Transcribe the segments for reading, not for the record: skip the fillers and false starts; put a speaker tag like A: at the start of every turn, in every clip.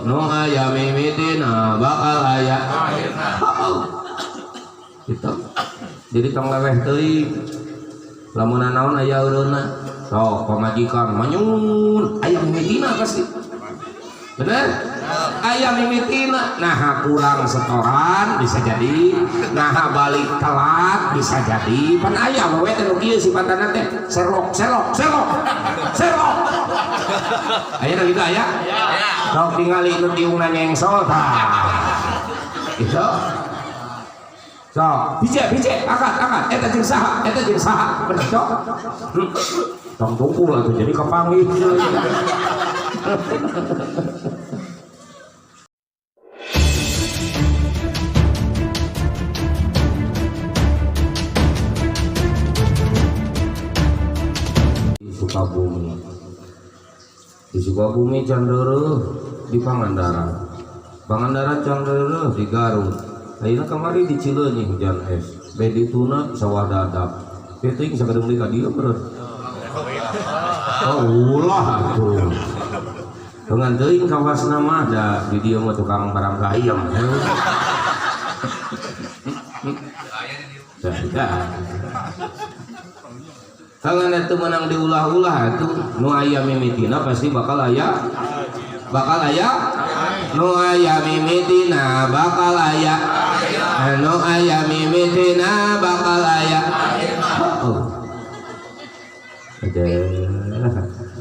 A: nu aya mimitina bakal aya gitu. Jadi tong leweh teuing lamun naon aya eureunna sok pamajikan manyun aya mimitina pasti bener aya mimitina nah kurang setoran bisa jadi nah balik telat bisa jadi pan aya we teh nu kieu sifatna teh serok aya gitu aya sok tingali nu diungna nyengsol tah gitu sok bije angkat eta jeung saha bener sok tong tungkul atuh jadi kepanggih di Sukabumi can deureuh di Pangandaran can deureuh di Garut ayeuna kamari di Cileunyi hujan es bedi tuna sawah dadap teuing sakadeng deui ka dieu beureut ulah atuh dengan teuing kawasna mah da di dieu mah tukang barang gayem kangen itu menang diulah-ulah itu nu aya mimitina pasti bakal aya nu aya mimitina bakal aya nu aya mimitina bakal aya ada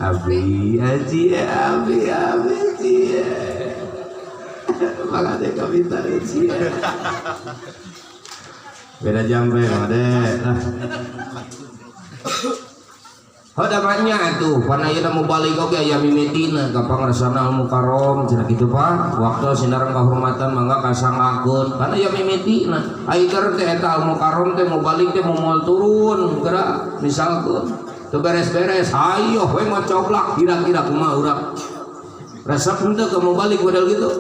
A: abi dia makanya kami tarik sih beda jambe made Hadapannya tuh, karena ia mau balik oke ya mimitina, gampang rasana mukarom, cina gitu pak. Waktu sinarang kehormatan mangga kasang akun, karena ya mimitina. Aiker teh eta mukarom teh mau balik teh mau turun, gerak misalkan. Tuh beres-beres, ayo, we mau coblak, kira-kira kumaha urang. Resep henteu ke mau balik model gitu.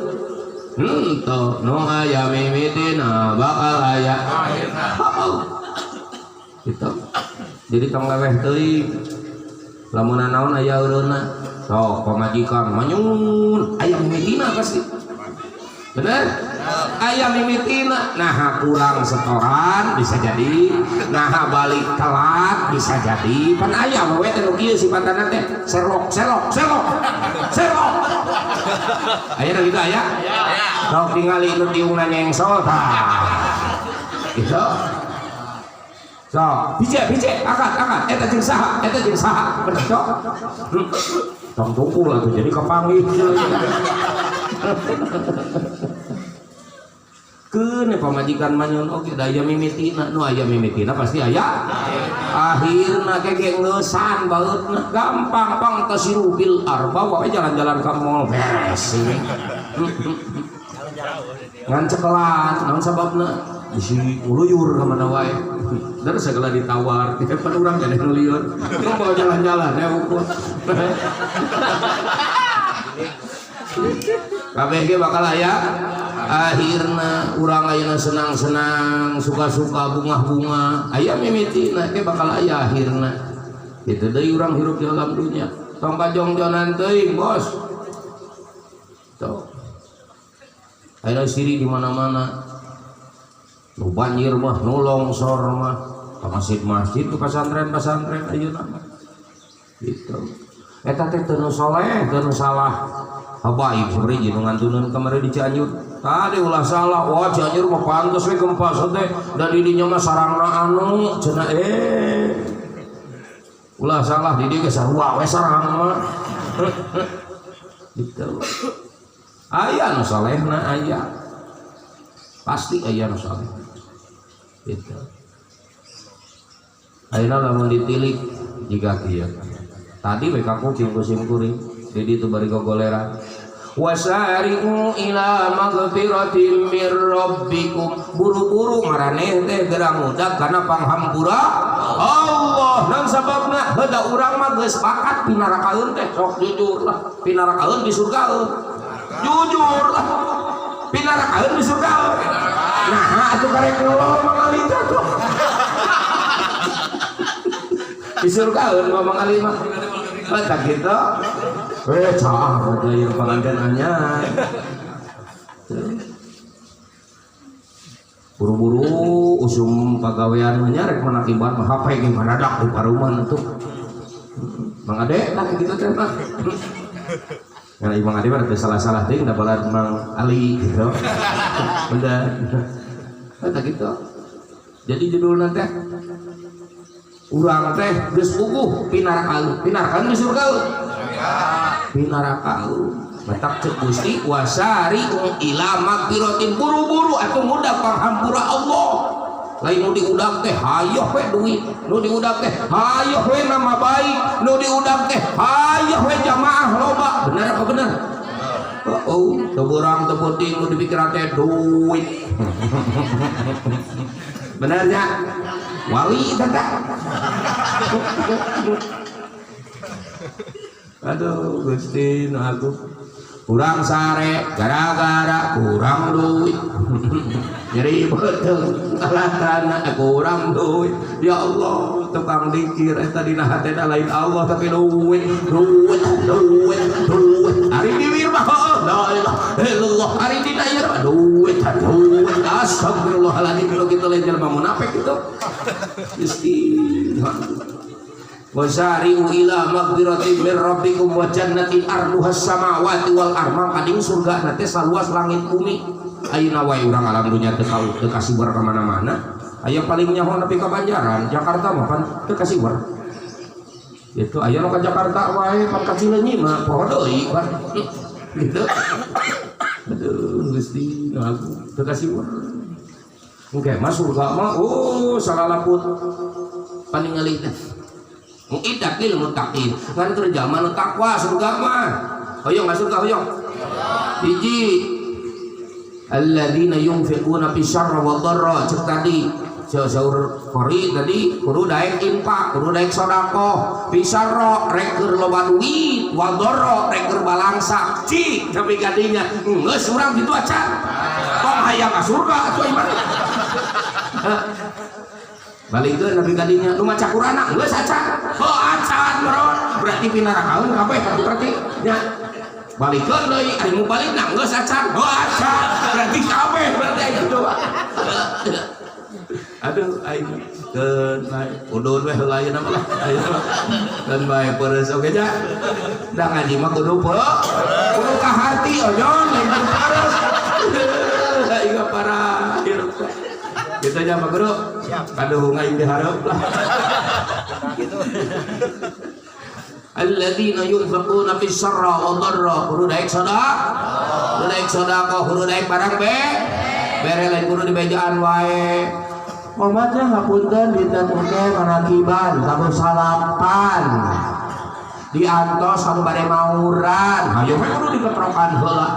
A: Tuh, nu aya mimitina bakal aya. Gitu. Jadi tong leweh teuing lamun naon aya eureunna sok pamajikan manyun aya mimitina pasti bener aya mimitina nah kurang setoran bisa jadi nah balik telat bisa jadi pan aya we teh nu kieu sifatna teh serok aya gitu aya sok tingali nu diungna nyengsol tah gitu sok bije angkat eta jeung saha bener sok tong tungkul atuh jadi kepanggih keun pamajikan manyun oge daya mimitina nu aya mimitina pasti aya akhirna kege ngeusan baeutna gampang pang tasiru bil arba wae jalan-jalan ka mall beres ngan cekelan naon sababna bisi uluyur ka mana wae dan segala ditawar depan urang jadi ngelieur tong bawa jalan-jalan ya ukur kabeh ge bakal aya akhirna urang ayeuna senang-senang suka-suka bunga-bunga aya mimitina ge bakal aya akhirna kitu deui urang hirup di dalam dunya tong kajongjonan teuing bos tuh ayeuna siri di mana-mana nu banjir mah nu longsor mah ka masjid-masjid ke pesantren ayeuna mah gitu eta teh teu nu saleh teu nu salah habaib bari nu ngantuneun kamari di Cianjur tadi ulah salah wah Cianjur mah pantes we gempa teh dan di dinya mah sarangna anu cenah ulah salah di dieu ge sarua we sarang mah gitu aya nu salehna aya pasti aya nu saleh gitu ayeuna lamun ditilik jiga kieu tadi we ka kucing kusim kuring di ditu bari gogoleran wasari'u ila maghfiratin mir rabbikum buru-buru maraneh teh gerang udag kana panghampura Allah dan sababna heuda urang mah geus pakat pinarakaeun teh sok jujur lah pinarakaeun di surga jujur lah pinarakaeun di surga nah atuh karek ngomong mangalita tuh di surga ngomong alima tak gitu Cah ada yang pengantin anyar. Buru-buru usum pagawean nyarek menakibat mah HP gimana dak di paruman itu. Mang Ade lah gitu teh mah. Karena Imang Ade mah salah-salah teh da balat Mang Ali gitu. Udah. Eta gitu. Jadi judulna teh urang teh geus puguh pinarakan di surga. Pinarakan. Matak cek Gusti wasari ila magfiratin buru-buru atuh mudah panghampura Allah. Lain nu diudag teh hayoh we duit, nu diudag teh hayoh we nama baik, nu diudag teh hayoh we jamaah loba. Bener apa bener? Oh, teu beurang teu penting nu dipikiran teh duit. Bener nya? Wali teh. Aduh, Gusti nu aku kurang sare gara-gara kurang duit. Nyeri betul alatan kurang duit. Ya Allah, tukang dikir eta dina hatena lain Allah tapi duit. Ari di wirmah la ilaha illallah, ari di daerah duit. Astagfirullahaladzim, kalau kita lain jelema munafik itu. Gusti wasari'u ila magfiratin min rabbikum wa jannatin arduhas samawati wal armam ading surga nanti saluas langit bumi. Ayeuna wae urang alam dunya teu kasibar ka mana-mana. Aya paling nyaho nepi ka Banjaran, Jakarta mah pan teu kasibar. Itu aya nu ka Jakarta wae pan ka Cileunyi mah poho deui pan. Gitu. Aduh Gusti aku teu kasibar. Oke, mah surga mah salalaput paningali teh. Mu'idat lil muttaqin kan terjamah nu takwa surga mah. Hoyong ka surga hoyong. Hiji alladzina yunfiquna fis syarri wad dharra cek tadi saur kori tadi kudu daek infak, kudu daek sedekah, fis syarri rek keur loba duit, wad dharra rek keur balangsa. Cik tapi kadinya geus urang kitu acan. Tong hayang ka surga atuh iman. Balikeun nabi kadinya nu maca Qur'ana geus acan. Acan bro. Berarti pinarakaun kabeh berarti nya. Balikeun deui ari mu balikna geus acan. Acan. Berarti kabeh berarti itu. Aduh aing keun bae udun we heula ayeuna mah. Keun bae pereus oge nya. Da ngaji mah kudu kudu ka harti ojon lain pereus. Aing para hirup. Kita aja Pak Guru. Aduh ngaing diharap lah. Alladzina yunfiquna fis syarri wad dharra kudu daek sedekah, kudu daek barang bere lain kudu di bejaan wae. Momatnya hapunten dinten oge manakiban kamu salapan. Diantos kamu bade mauran. Hayo we kudu diketrokan heula.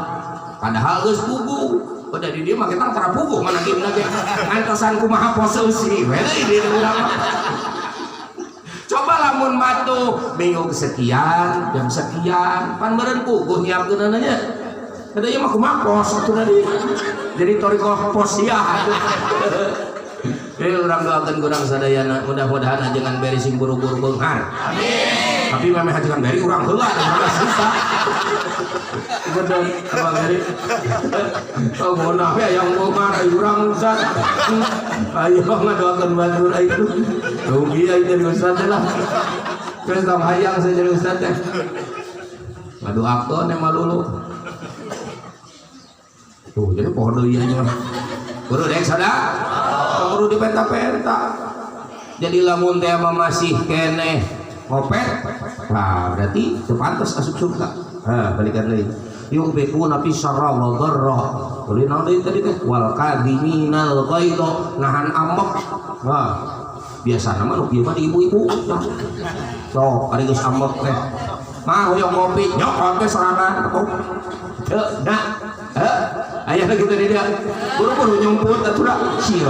A: Padahal geus puguh. Udah di dia mah kita tara puguh mana gimna ge antosan kumaha pose sih we di urang. Coba lamun batu minggu sekian jam sekian pan meureun puguh nyiapkeun nya. Ada ieu mah kumaha pos atuh tadi. Jadi toriko posia atuh. Urang doakeun urang sadayana mudah-mudahan ajengan beri sing buru-buru beunghar. Amin. Tapi memang hajangan beri urang heula da susah. Betul, apa dari? Oh, mohon maaf ya yang mau marah urang Ustaz. Ayo ngadoakeun batur itu. Rugi ya jadi Ustaz lah. Terus tong hayang saya jadi Ustaz teh. Ngadoakeun emang dulu. Tuh, jadi pohon deui aja mah. Kudu daek sadaqah. Kudu dipenta-penta. Jadi lamun teh masih keneh ngopet. Nah, berarti teu pantes asup surga. Balikan lagi. Yunfiquna fis syarri wad dharra. Boleh naon deui tadi teh wal kadhiminal ghaidha nahan ambek. Wah, biasa mah nu kieu mah ibu-ibu. Sok ari geus ambek teh. Mah hoyong ngopi, nyok teh sorangan kok. Nah. Aya gitu di dia. Buru-buru nyumput atuh sia.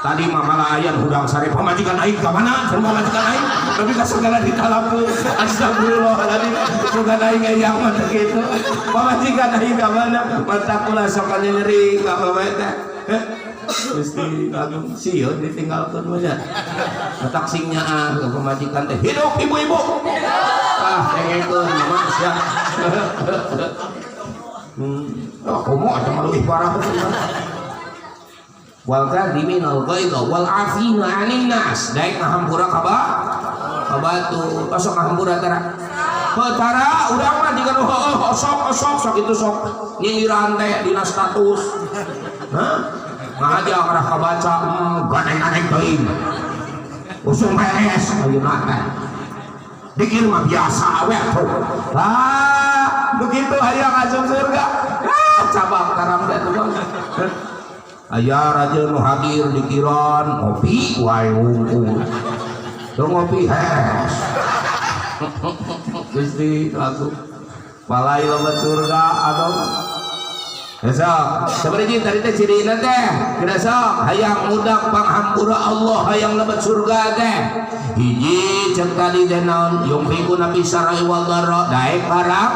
A: Tadi malah ayat hudang sare pamajikan aing ka mana? Pamajikan aing tapi ka segala ditalapu. Astagfirullahaladzim. Bukan aing yang mah kitu. Pamajikan aing ka mana? Mata kula sok nyeri ka bae teh. Gusti Agung sieun ditinggalkeun mah nya. Matak sing nyaah ke pamajikan teh hidup ibu-ibu. Dengekeun mama sia. Oh, komo atuh maleuwih parah bener. Wal kadhiminal ghaidha wal afina 'anil nas. Daek ngahampura ka batu. Sok ngahampura tara. Tara urang mah jiga sok itu sok nyindiran teh dina status. Hah? Ngahaja karah kabaca ganeng-ganeng teuing. Usum beres ayeuna teh. Dikir mah biasa we atuh. Begitu hayang asup surga. Cabang karang teh tuh. Aya raja nu hadir di kiron ngopi wae wungkul. Tuh ngopi hes. Gusti lagu balai loba surga atau besok sebenarnya tadi teh cirina teh besok hayang mudak panghampura Allah hayang lebat surga teh hiji cek tadi teh naon yumfiku nabi sarai wal darra daek barang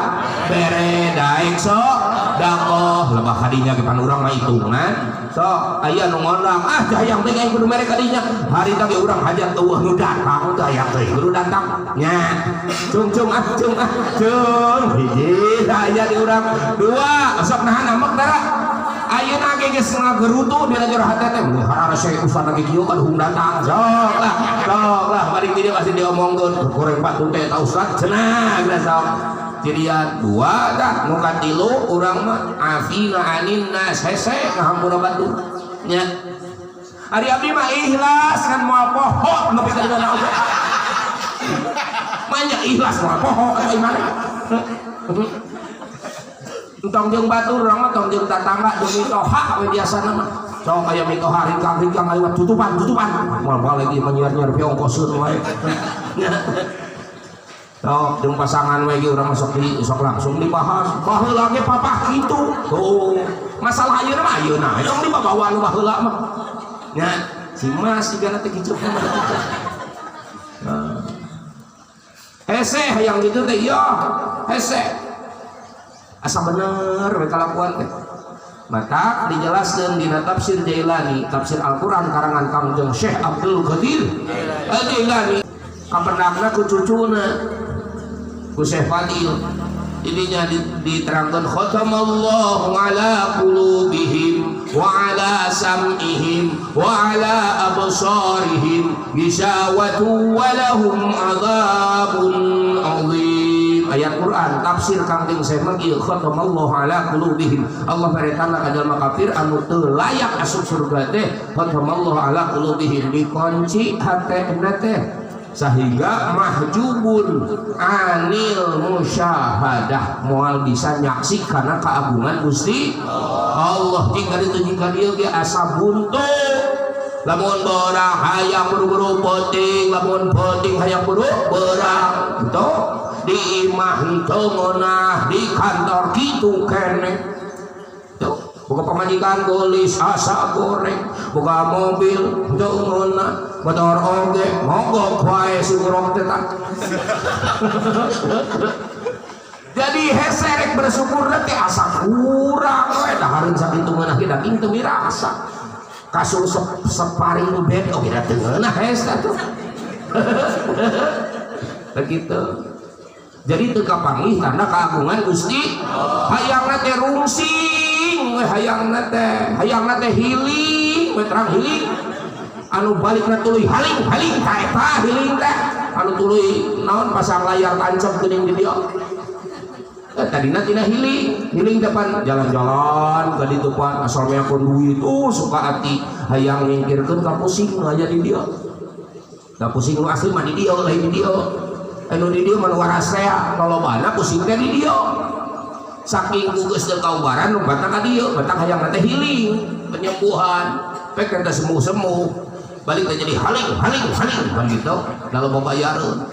A: bere daek sok dakoh lebah hadinya ke panurang mah hitungan sok aya nu ngondang hayang teh kudu mere kadinya hari tadi urang hajat tueuh nu datang teh hayang teh kudu datang nya cung hiji aya di urang dua sok nahan amek dara ayeuna ge geus ngagerutu di lajur hate teh harara Syekh Ustaz lagi kieu kan hung datang sok lah bari dia masih diomongkeun goreng batu teh ta Ustaz cenah geus sok jadian dua dah nu katilu urang mah afina 'anil nas hese ngahampura batu nya ari abdi mah ikhlas kan moal poho nepi ka dina Allah manya ikhlas moal poho atuh iman tong jeung batur urang mah tong jeung tatangga jeung mitoha we biasana mah sok aya mitoha rikang lewat tutupan moal lagi menyiar-nyiar piongkoseun wae sok jeung pasangan we ge urang sok langsung dibahas baheula ge papah kitu tuh masalah ayeuna mah ayeuna tong dibawa nu baheula mah nya si Mas digana teh kicu hese hayang gitu teh yo hese asa bener mereka lakukan teh maka dijelaskan di tafsir Jailani tafsir Al-Quran karangan Kangjeng Syekh Abdul Qadir Jailani kapendakna ku cucuna ku Syekh Fadil ininya diterangkan khatamallahu ala qulubihim wa ala sam'ihim wa ala absarihim gisawatu wa lahum adzabun adzim ayat Quran tafsir Kangjeng Syekh ieu khatamallahu ala qulubihim Allah paretana ka jalma kafir anu teu layak asup surga teh khatamallahu ala qulubihim dikunci hatena teh sehingga mahjubun anil musyahadah moal bisa nyaksi karena keagungan Gusti Allah jika dia ge asa buntu lamun borang hayang buru-buru penting lamun penting hayang buru borang itu di imah itu ngonah di kantor gitu kene tuh buka pemajikan golis asa goreng buka mobil itu ngonah motor oge mogok wae sugurong tetap jadi heserek bersyukur nanti asa kurang we dahareun sakitu meunah ge daging teu mirasa kasur separing bed oge da teu ngeunah hese tuh begitu jadi teu kapanggih karena keagungan Gusti hayangna teh rungsing we hayangna teh hiling we terang hiling anu balikna tuluy haling ka eta hiling teh anu tuluy naon pasang layar tancap geuning di dieu tadina tina hiling depan jalan-jalan ka ditu pan asal meakon duit suka ati hayang nyingkirkeun ka pusing aja di dieu da pusing nu asli mah di dieu lain di dieu anu di dieu mah waras teh lolobana pusing teh di dieu saking gugeus teu kaubaran nu batak ka dieu batak hayang teh hiling penyembuhan pek teh sembuh balik teh jadi haling kan gitu dalam bayareun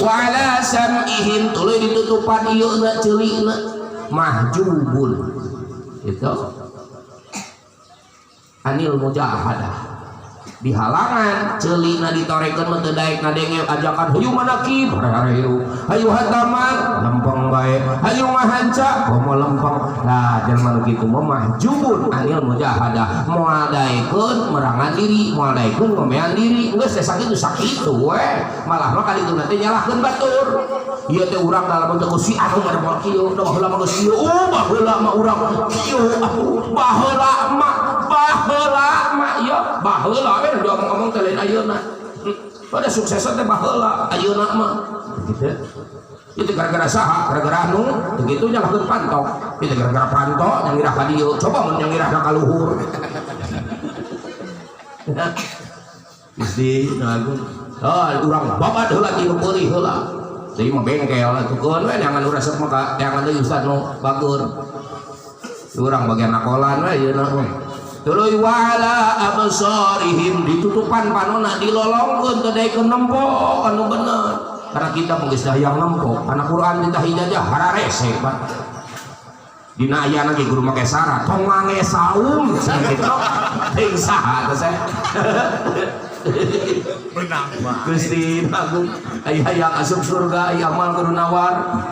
A: wala sam'ihim tuluy ditutupan ieu na ceulina mahjubun itu anil mujahadah di halangan celina ditorekeun mah teu daek ngadenge ajakan hayu manaki hayu hataman lempeng bae hayu ngahanca komo lempeng nah jelema nu kitu mah mahjubun anil mujahadah moal daekeun merangan diri moal daekeun ngomean diri geus teh sakitu we malah mah kali itu nanti nyalahkeun batur ieu teh urang dalam bentuk si anu ngarepol kieu da baheula mah geus kieu baheula mah urang kieu baheula mah ya baheula we udah ngomong teh lain ayeuna pada sukses teh baheula ayeuna mah gitu itu gara-gara saha gara-gara anu begitu nyalahkeun pantok itu gara-gara pantok yang ngirah ka dieu coba mun yang ngirah ka luhur mesti nagun urang babat heula tilu peulih heula jadi mah bengkel tukeun we jangan resep mah jangan deui ustad nu bagur urang bagian nakolan we ayeuna mah tuluy wala absarihim ditutupan panona dilolongkeun teu daekeun nempo anu bener karena kita geus dayang nempo kana Quran kita hijajah hararese Pak dina aya ge guru make syarat tong mange saum sakitu teuing saha teh saya menang mah Gusti Agung aya hayang asup surga aya amal kudu nawar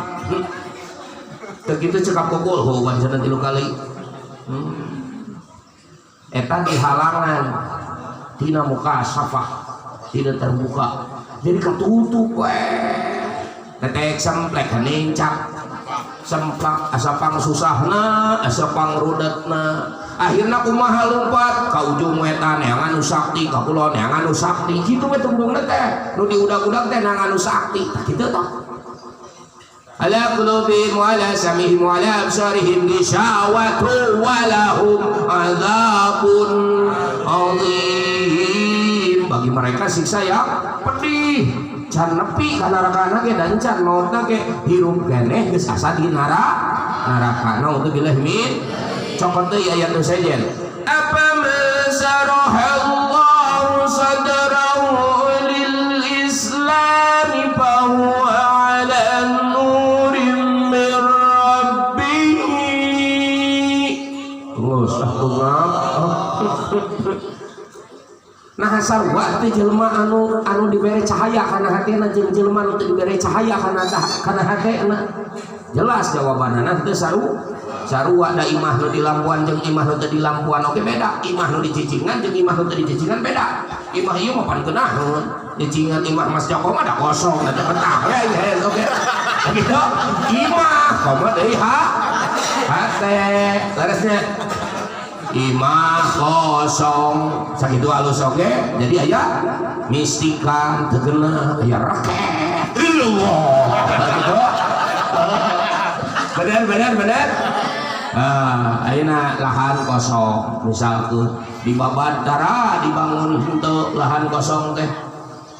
A: teu kitu cekap kokol ho wancana 3 kali eta di halangan tina muka safah tidak terbuka jadi ketutup tetek semplek nencak semplak asa pang susahna asa pang rudetna akhirna kumaha leupat ka ujung wetan neangan nu sakti ka kulon neangan nu sakti kitu we tembungna teh nu diudag-udag teh neangan nu sakti tah kitu tah ala qulubihim wa ala samihim wa ala absarihim ghishawatu wa lahum adzabun adzim bagi mereka siksa yang pedih can nepi ka narakana ge dan can mautna ge hirup keneh geus asa di neraka naudzubillah min cokot deui aya teu sejen apa masarahallahu sadrahu lil islam fa huwa ala nah sarua teh jelema anu dibere cahaya kana hatena jeung jelema nu teu dibere cahaya kana hatena jelas jawabanana teu sarua da imah nu di lampuan jeung imah nu teu di lampuan oke beda imah nu di cicingan jeung imah nu teu di cicingan beda imah ieu mah pan keunahun cicingan imah Mas Joko mah da kosong da betah ya oke gitu imah komo deui hate laresnya imah kosong sakitu halus oke jadi aya mistikan tegeuna aya raket bener ayeuna lahan kosong misalkan dibabat dara dibangun henteu lahan kosong teh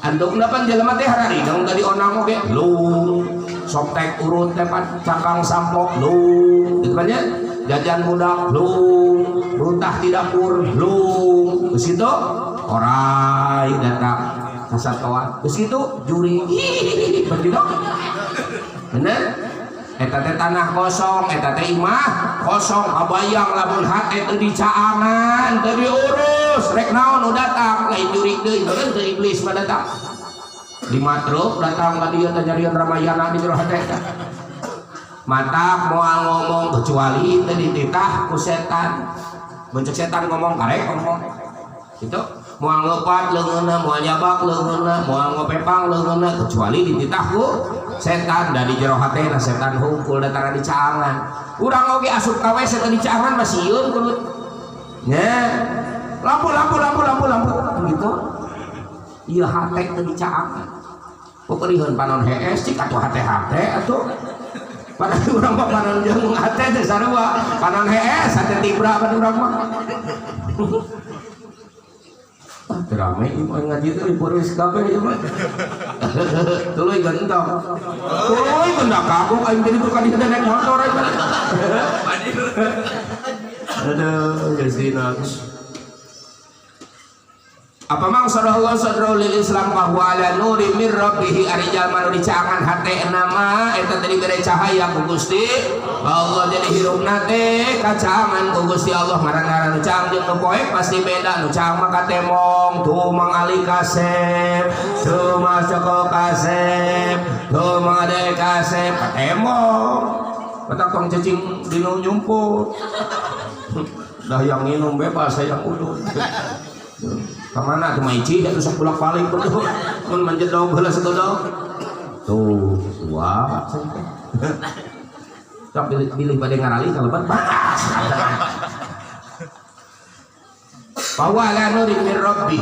A: andukna pan jelema teh hararigang tadi onang oge lung sok tek urut teh cangkang sampok lung gitu kan ya jajan budak lung runtah di dapur lung geus kitu orai datang kasatoan geus kitu juri begitu bener eta teh tanah kosong eta teh imah kosong kabayang lamun hate teu dicaangan teu diurus rek naon nu datang lain juri deui teu iblis mah datang 5 truk datang ka dieu teh nyarian Ramayana di jero hate mantap moal ngomong kecuali teu dititah ku setan bencek setan ngomong karek ngomong gitu moal ngeupat leungeunna moal nyabak leungeunna moal ngopepang leungeunna kecuali dititah ku setan da di jero hatena setan hungkul datang di caangan urang oge asup ka WC teh di caangan mah sieun kudu nya lampu gitu ieu hate teh di caangan pokeureun panon hees cik atuh hate-hate atuh padahal urang mah panon jeung hate teh sarua panon hees hate tibra pan urang mah rame ngaji teh iburis kabeh ieu mah tuluy gentong tuluy gendak kagok aing jadi tukang di naik motor aing aduh geus dinaus apa mang sadallahu sadrahu lil Islam bahwa ala nuri mir rabbih ari jalma nu dicaangan hate nama eta tadi bere cahaya ku Gusti Allah jadi hirupna teh kacaangan ku Gusti Allah marang-marang nu caang jeung nu poek pasti beda nu caang mah katemong tuh mang ali kasep tuh mas joko kasep tuh mang ade kasep katemong petak tong cacing dinu nyumput dah yang minum bebas saya yang udun kemana ke maici ya terus pulang balik betul mun manjedog heula segodog tuh wah sok pilih pada ngarali kalebat bakas bawala nuri min rabbi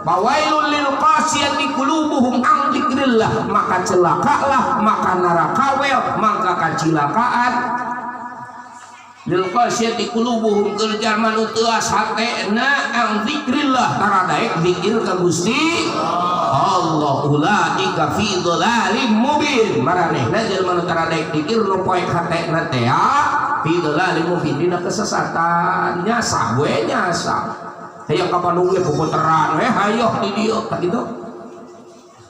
A: bawailul lil qasiyati qulubuhum an dzikrillah maka celakalah maka narakawel maka kacilakaan lil qasiyati qulubuhum kerja manu teuas hatena ang dzikrillah taradaek zikir ka Gusti Allah ulaika fi dhalalim mubin maranehna jelema nu taradaek zikir nu poek hatena teh fi dhalalim mubin dina kesesatan nyasa we nyasa hayang kapanung ge puputeran we hayoh di dieu tak kitu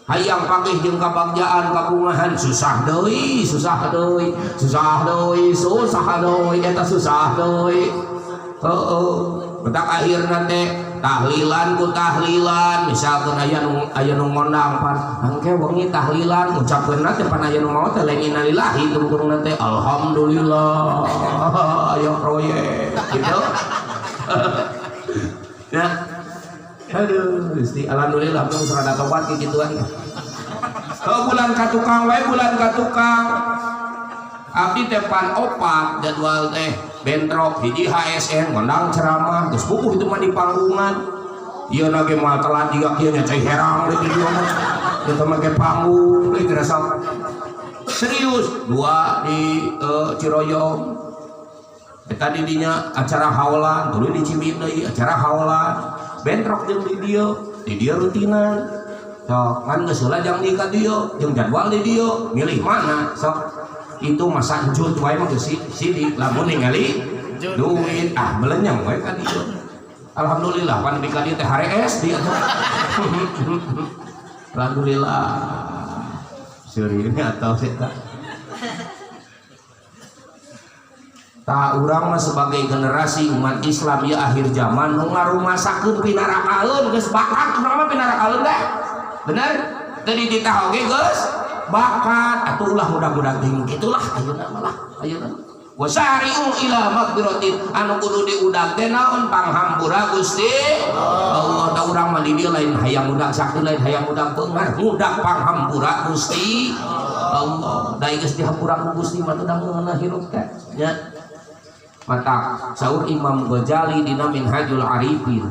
A: hayang pagih jeung kabagjaan kabungahan susah deui susah deui susah deui susah deui eta susah deui heueuh betak akhirna teh tahlilan ku tahlilan misalkeun aya nu ngondang pan engke wengi tahlilan ngucapkeunna teh pan aya nu mau teh lain innalillahi tungtungna teh alhamdulillah aya proyek gitu ya aduh Gusti alhamdulillah tong serada tobat ki kituan bulan ka tukang wae bulan ka tukang abdi teh pan opat jadwal teh bentrok hiji HSN ngondang ceramah geus pupuh itu mah di panggungan ieu na ge mah telat jiga kieu nya cai herang deui dieu mah eta mah ge panggung deui terasa serius dua di Ciroyong eta di dinya acara haulan tuluy di Cibineu acara haulan bentrok jeung di dia rutinan sok kan geus heula jang di ka dieu jeung jadwal di dieu milih mana sok itu masa jut wae mah geus sidik lamun ningali duit belenyang wae ka dieu alhamdulillah pan di ka dieu teh harees dia alhamdulillah seureuna atau eta tak urang mah sebagai generasi umat Islam ya akhir zaman nu ngarumasakeun pinarakaeun geus bakat urang mah pinarakaeun teh bener tadi kita oge geus bakat atuh ulah mudah-mudahan teh gitulah ayeuna mah lah ayeuna wasari'u ila magfiratin anu kudu diudag teh naon panghampura Gusti Allah da urang mah di dieu lain hayang udag sakti lain hayang udag beungar udag panghampura Gusti Allah da geus dihampura ku Gusti mah teu da meunah hirup teh nya mata saur Imam Ghazali dina Minhajul Arifin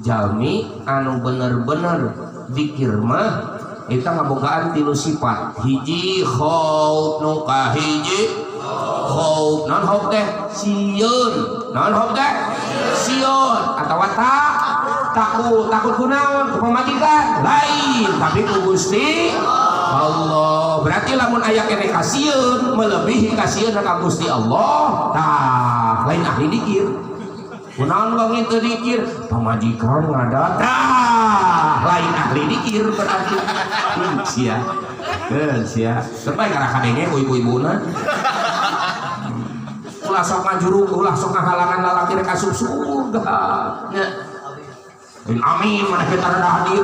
A: jalmi anu bener-bener zikir mah eta ngabogaan tilu sifat hiji khauf nu kahiji khauf naon khauf teh sieun naon khauf teh sieun atawa takut kunaon ku pamajikan lain tapi ku Gusti Allah berarti lamun aya keneh kasieun melebihi kasieun ka Gusti Allah tah lain ahli dikir kunaon wangi teu dikir pamajikan ngadat tah lain ahli dikir berarti sia sampai ngara kadenge ibu-ibuna ulah sok ngajuruk ulah sok ngahalangan lalaki rek asup surga nya amin mana kita rada hadir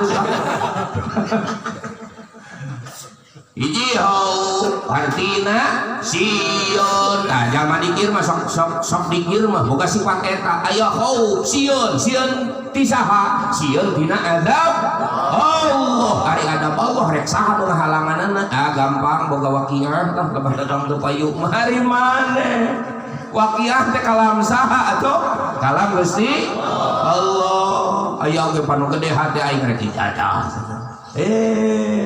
A: hiji hau artina sieun nah jalma dikir mah sok dikir mah boga sifat eta aya hau sieun ti saha sieun tina adab Allah ari adab Allah rek saha nu halanganna gampang boga waqiah lah lebah dagang teu payu mari maneh waqiah teh kalam saha atuh kalam Gusti Allah aya oge panu gede hati aing rek dijadah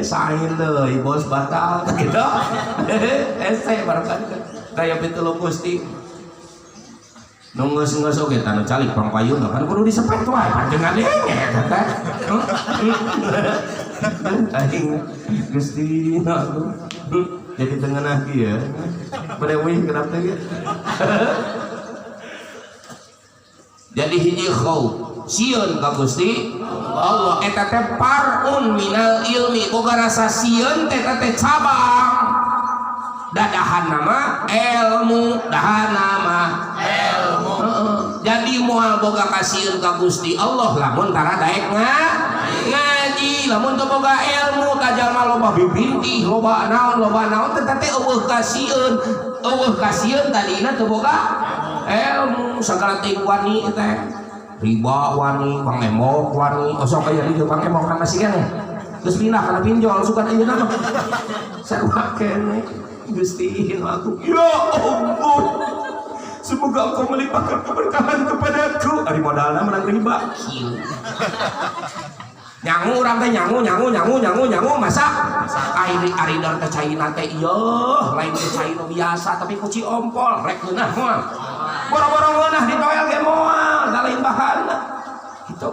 A: sain deui bos batal gitu ese barangkali kayak pitulo Gusti nu geus oge tanu calik pangpayun kan kudu disepet wae panjenengan eta teh aing Gusti jadi tengenah kieu pada wih kenapa teh jadi hiji khauf sieun ka Gusti Allah. Eta teh far'un minal ilmi, boga rasa sieun teh cabang. Dadahan nama ilmu, dahan nama ilmu. Jadi moal boga kasieun ka Gusti Allah lamun tara daek ngaji, lamun teu boga ilmu kajalma loba bibinti, loba naon teh eueuh kasieun tadina teu boga ilmu. Sagala teh wani teh riba wani, pangemok wani, osok aya di pangemok kan masih keneh. Terus pindah kana pinjol sugan ieu nama. Sarua keneh Gustiin aku, ya Allah, semoga Engkau melimpahkan keberkahan kepadaku. Ari modalna menang riba. Nyangu urang teh nyangu masa ari dar teh caina teh ieu lain teh caina biasa tapi kuci ompol rek geunah moal. Boro-boro geunah ditoel ge moal, da lain bahanna. Kitu.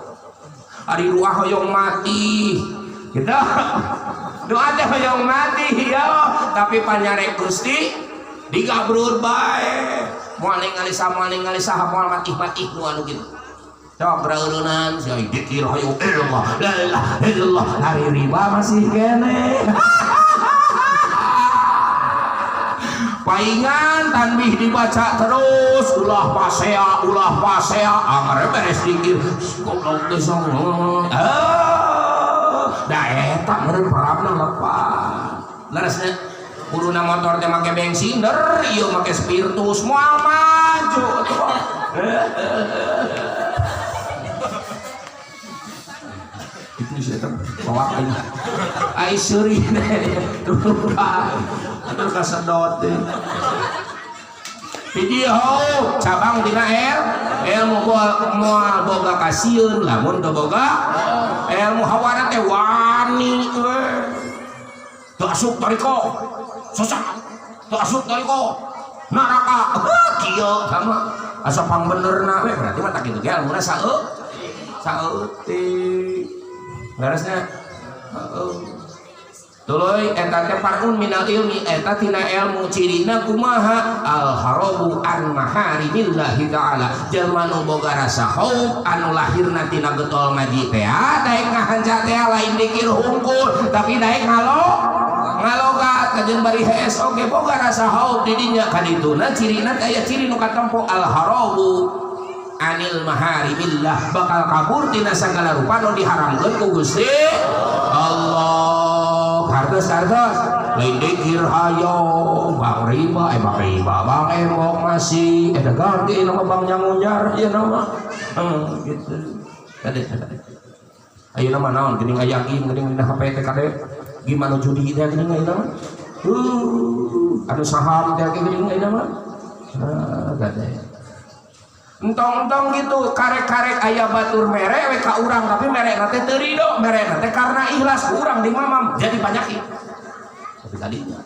A: Ari ruah hoyong mati. Gitu. Doa teh hoyong mati ya, tapi panyarek Gusti digabrur bae. Moal ningali saha moal mati nu anu kitu. Sok raeureunnan sia dikir hayu illallah, la ilaha illallah, hari riba masih kene. Paingan tanbih dibaca terus ulah pasea anggar beres dikir goblok teh song. Da eta meureun parabna lepas. Leresna kuluna motor teh make bensin der, ieu make spiritus moal maju atuh. Itu sih eta bawa aing. Ai seuri terus kasedot teh. Video cabang dina ilmu moal boga kasieun lamun teu boga ilmu hawana teh wani teu asup tariko susah teu asup tariko neraka kieu sama asa pangbenerna we berarti mah tak kitu ge ilmuna saeutik beresna tuluy eta teh far'un minal ilmi, eta tina ilmu cirina kumaha al harabu an maharimillahi ta'ala. Jelema nu boga rasa khauf anu lahirna tina getol ngaji teh daek ngahanca teh lain dikir hungkul tapi daek ngalogat kajeun bari hees oge boga rasa khauf di dinya kadituna cirina aya ciri nu katempo al harabu anil maharimillah, bakal kabur tina sagala rupa nu diharamkeun ku Gusti Allah. Hartos lain dikir hayo bang riba bang emok masih ada ganti nama bang nyangunyar ya nama gitu kade ayo nama naon geuning ayakin geuning dina HP teh kade gimana judi teh geuning ayeuna mah anu saham teh geuning ayeuna mah kade entong gitu karek-karek aya batur mere we ka urang tapi mere teh teu ridho, mere teh karena ikhlas ku urang di mamam jadi penyakit. Tapi tadinya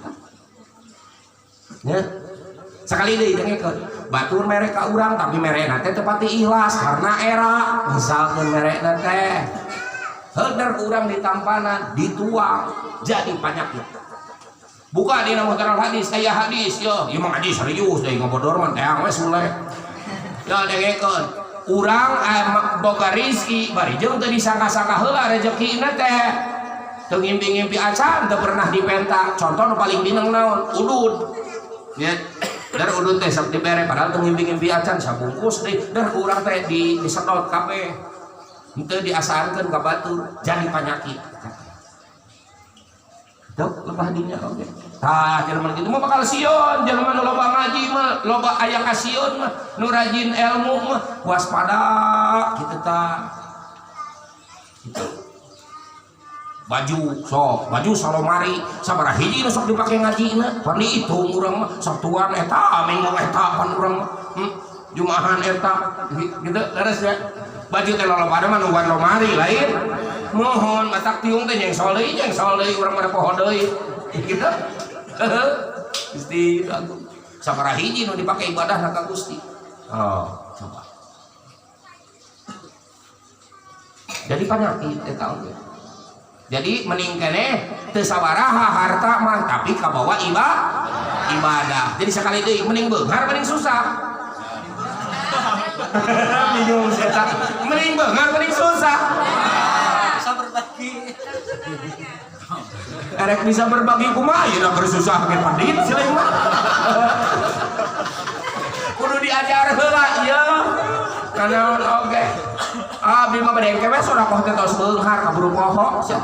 A: nya sekali deui dengekeun batur mere ka urang tapi mere teh teu pati ikhlas karena era misalkeun mere teh heuder ku urang ditampanan dituang jadi penyakit. Buka dina muteral hadis aya hadis yo ieu mah hadis serius deui ngobodor mah teang we sule. Ya dengekeun urang boga rizki bari jeung teu disangka-sangka heula rezekina teh teu ngimpi-ngimpi acan teu pernah dipenta. Contoh nu paling bineng naon udud nya dar udud teh sok dibere padahal teu ngimpi-ngimpi acan sabungkus deui dar urang teh disedot kabeh henteu diasaankeun ka batur jadi penyakit. Dok lebah dinya oge. Tah jelema kitu mah bakal sieun, jelema nu loba ngaji mah, loba aya kasieun mah, nu rajin ilmu mah waspada kitu tah. Kitu. Baju sok, baju salomari sabaraha hiji nu sok dipake ngajina, pan diitung urang mah satuan eta, minggu eta pan urang mah. Jumahan eta gitu leres ya. Baju teh loba mah nu lemari lain. Mohon matak tiung teh jeung sol deui urang mah poho deui. Kitu. Gusti aku sabaraha hiji nu dipake ibadahna ka Gusti. Oh, coba. Jadi penyakit eta oge. Jadi mending keneh teu sabaraha harta mah tapi kabawa ibadah. Jadi sekali deui mending beunghar mending susah. bingung saya. Mending beungar mending susah.
B: Bisa berbagi.
A: Erek bisa berbagi kumaha ieu keur susah ge padit sileng mah. Kudu diajar heula ieu. Kanaon oge. Abdi mah bade kewe sodakoh teh tos beunghar kaburu poho sia.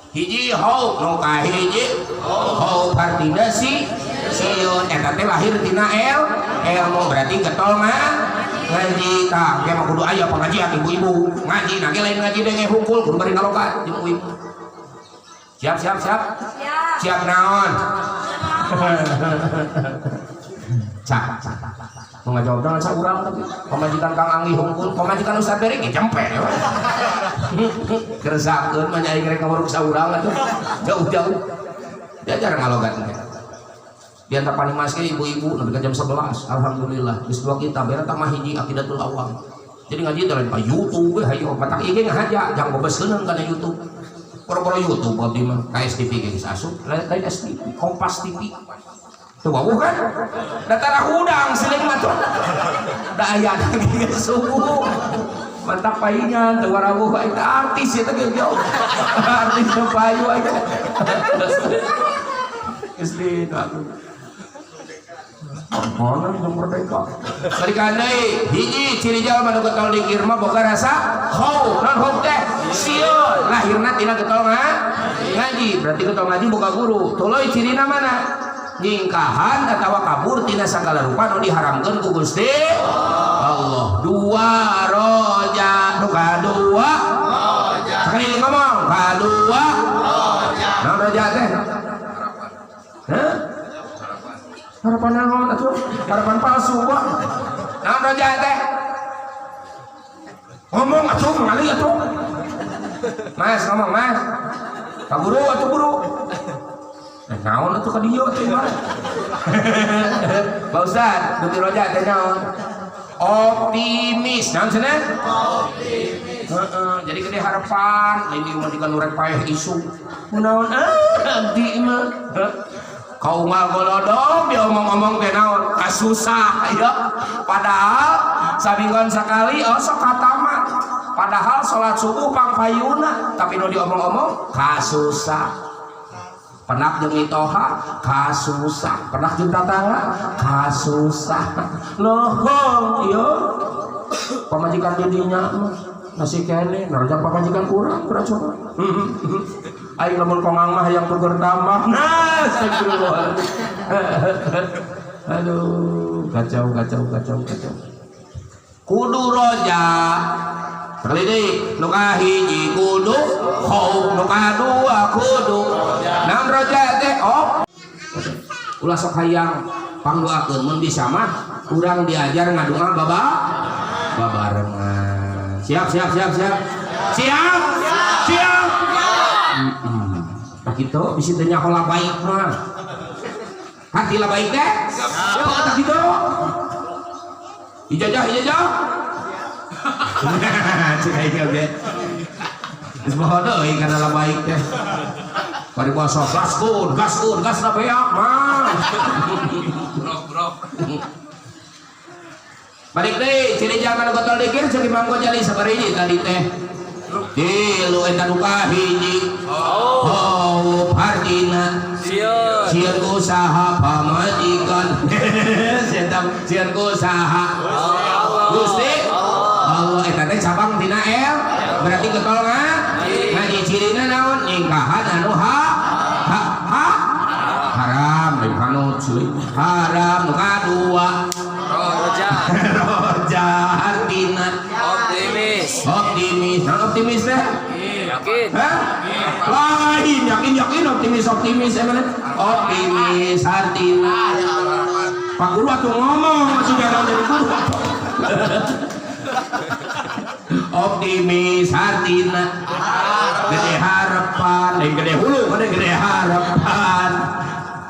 A: Hiji hau nu kahiji hau artina sieun eta teh lahir tina ilmu berarti getol mah ngaji tah ge mah kudu aya pengajian ibu-ibu ngaji na ge lain ngaji denge hukul kudu bari ngalogat jeung ibu. Siap naon? Cak. Mau ngajawab dengan saurang tapi pemajikan Kang Anggi hungkul, pemajikan Ustaz Beri ge jempe. Keresakeun mah nyai rek ngawuruk saurang atuh. Jauh-jauh. Dia jarang ngalogat teh. Di antara panimas ge ibu-ibu nepi ka jam 11. Alhamdulillah. Geus dua kitab beres tah mah hiji Aqidatul Awam. Jadi ngaji teh lain pa YouTube we hayu matak IG ngahaja jang bobeskeun kana YouTube. Poro-poro YouTube abdi mah KSTV ge geus asup, lain STV, Kompas TV. Tuh wawuh kan? Datara hudang siling mah tuh. Da aya ge subuh. Mantap painya teu warawuh eta artis eta ge jauh. Artis teu payu aja. Geus di aku. Mana yang merdeka? Balikan deui, hiji ciri jalma nu getol dikir mah boga rasa hau, non hau teh sieun, lahirna tina getol ngaji, berarti getol ngaji boga guru. Tuluy cirina mana? Nyingkahan atawa kabur tina sagala rupa nu diharamkeun ku Gusti Allah. Dua roja, nu kadua roja. Sekali ngomong, kadua roja. Naon roja teh? Hah? Harapan naon atuh? Harapan palsu kok. Naon roja teh? Ngomong atuh ngali atuh. Mas ngomong Mas. Pak Guru atuh guru. Naon atuh ka dieu teh mah. Pak Ustaz, duti roja teh naon? Optimis. Naon cenah? Optimis. Jadi gede harapan, lain di rumah dika nurek paeh isu. Naon abdi mah. Kau nggak golodong dia omong-omong teh naon kasusah ya padahal sabinggon sekali sok katamat padahal sholat subuh pangpayuna tapi nu diomong-omong kasusah pernah jeung itoha kasusah pernah jeung tatangga kasusah lohong ieu pamajikan didinya masih kene narajak pamajikan kurang coba aing lamun kongang mah yang tuker tambah nah astagfirullah. Aduh kacau kudu roja sekali deui nu kahiji kudu khauf nu kadua kudu naon roja teh ulah sok hayang pangdoakeun mun bisa mah urang diajar ngadua babarengan siap tak gitu bisi teh nyahola baik mah hati lah baik teh tak gitu ijazah cek aja oke geus moho deui kana lah baik teh bari puasa gas na beak mah brok balik deui ciri jangan gotol dikir ceuk Imam Ghazali sabariji tadi teh tilu eta nu kahiji hau artina sieun usaha pamajikan sieun usaha Gusti Allah eta teh cabang tina berarti getol ngaji cirina naon ningkahan anu haram lain kanut haram nu kadua roja artina optimis optimis teh yakin lain yakin optimis emang optimis artina Pak Guru atuh ngomong masih jalan dari guru optimis artina gede harapan lain gede hulu gede harapan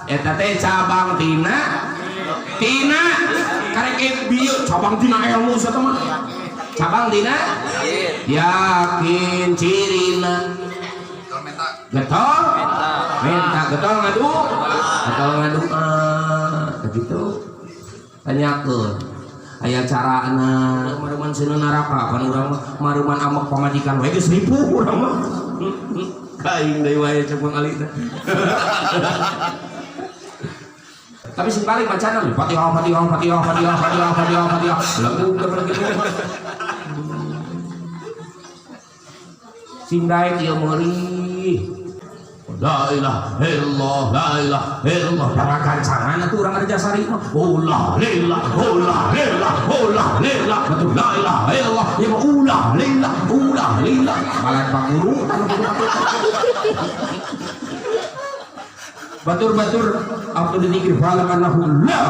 A: eta teh cabang tina karek bieu cabang tina ilmu saha mah cabang tina yakin cirina getol menta getol ngadu begitu tanyakeun aya carana maruman sieun neraka pan urang maruman amek pamajikan we geus ripuh urang mah kaing deui wae cek pangalina. Tapi sing paling macana Fatihah lagu lagi sing daek ieu meuli la ilaha illallah la ilaha illallah para kancangan atuh urang ada jasari mah ulah lillah betul la ilaha illallah ya ulah lillah malah panguru batur waktu dikir falam annahu la